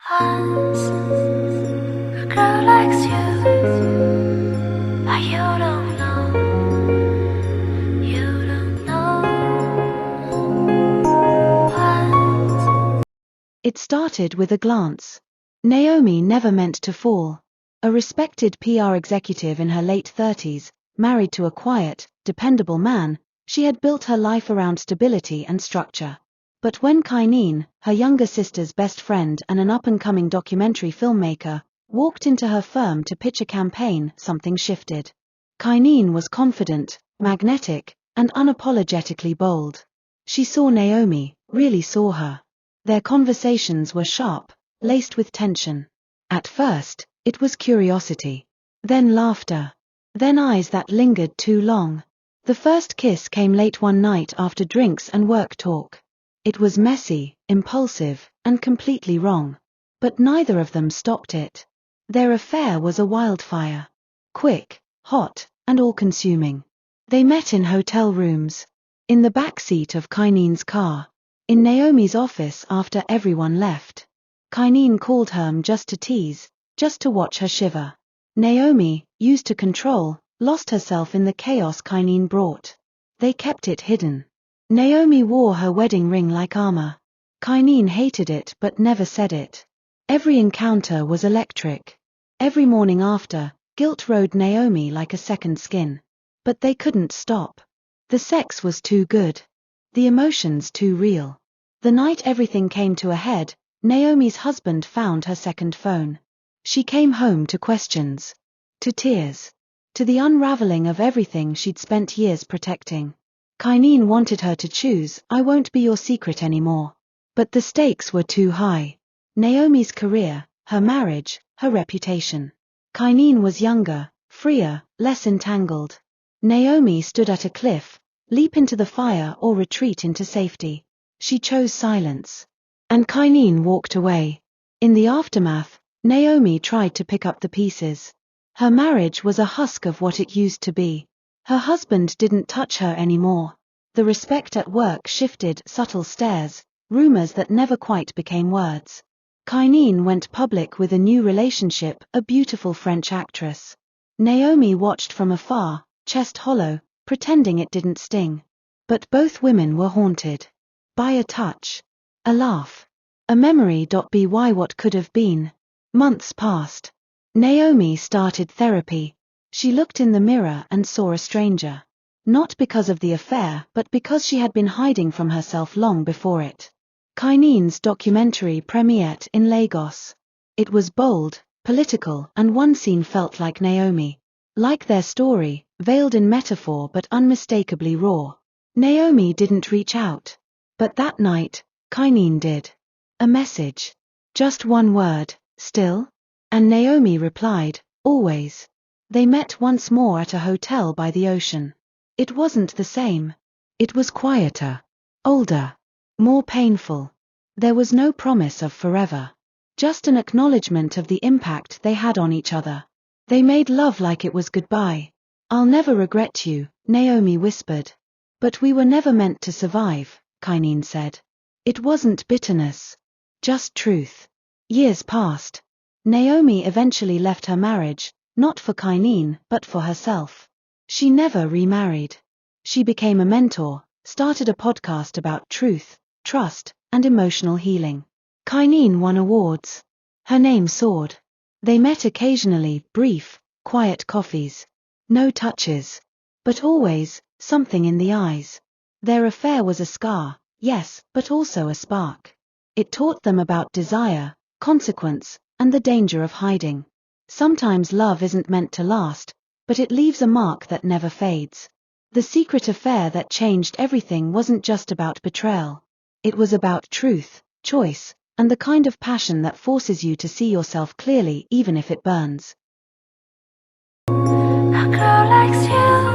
Once a girl likes you, but you don't know. You don't know. Once. It started with a glance. Naomi never meant to fall. A respected PR executive in her late 30s, married to a quiet, dependable man, she had built her life around stability and structure. But when Kainene, her younger sister's best friend and an up-and-coming documentary filmmaker, walked into her firm to pitch a campaign, something shifted. Kainene was confident, magnetic, and unapologetically bold. She saw Naomi, really saw her. Their conversations were sharp, laced with tension. At first, it was curiosity. Then laughter. Then eyes that lingered too long. The first kiss came late one night after drinks and work talk. It was messy, impulsive, and completely wrong. But neither of them stopped it. Their affair was a wildfire. Quick, hot, and all-consuming. They met in hotel rooms. In the backseat of Kainene's car. In Naomi's office after everyone left. Kainene called her just to tease, just to watch her shiver. Naomi, used to control, lost herself in the chaos Kainene brought. They kept it hidden. Naomi wore her wedding ring like armor. Kainene hated it but never said it. Every encounter was electric. Every morning after, guilt rode Naomi like a second skin. But they couldn't stop. The sex was too good. The emotions too real. The night everything came to a head, Naomi's husband found her second phone. She came home to questions. To tears. To the unraveling of everything she'd spent years protecting. Kainene wanted her to choose, I won't be your secret anymore. But the stakes were too high. Naomi's career, her marriage, her reputation. Kainene was younger, freer, less entangled. Naomi stood at a cliff, leap into the fire or retreat into safety. She chose silence. And Kainene walked away. In the aftermath, Naomi tried to pick up the pieces. Her marriage was a husk of what it used to be. Her husband didn't touch her anymore. The respect at work shifted, subtle stares, rumors that never quite became words. Kainene went public with a new relationship, a beautiful French actress. Naomi watched from afar, chest hollow, pretending it didn't sting. But both women were haunted. By a touch. A laugh. A memory. By what could have been. Months passed. Naomi started therapy. She looked in the mirror and saw a stranger. Not because of the affair, but because she had been hiding from herself long before it. Kainene's documentary premiered in Lagos. It was bold, political, and one scene felt like Naomi. Like their story, veiled in metaphor but unmistakably raw. Naomi didn't reach out. But that night, Kainene did. A message. Just one word, still? And Naomi replied, always. They met once more at a hotel by the ocean. It wasn't the same. It was quieter. Older. More painful. There was no promise of forever. Just an acknowledgement of the impact they had on each other. They made love like it was goodbye. I'll never regret you, Naomi whispered. But we were never meant to survive, Kainene said. It wasn't bitterness. Just truth. Years passed. Naomi eventually left her marriage, not for Kainene, but for herself. She never remarried. She became a mentor, started a podcast about truth, trust, and emotional healing. Kainene won awards. Her name soared. They met occasionally, brief, quiet coffees. No touches. But always, something in the eyes. Their affair was a scar, yes, but also a spark. It taught them about desire, consequence, and the danger of hiding. Sometimes love isn't meant to last, but it leaves a mark that never fades. The secret affair that changed everything wasn't just about betrayal. It was about truth, choice, and the kind of passion that forces you to see yourself clearly even if it burns. A girl likes you.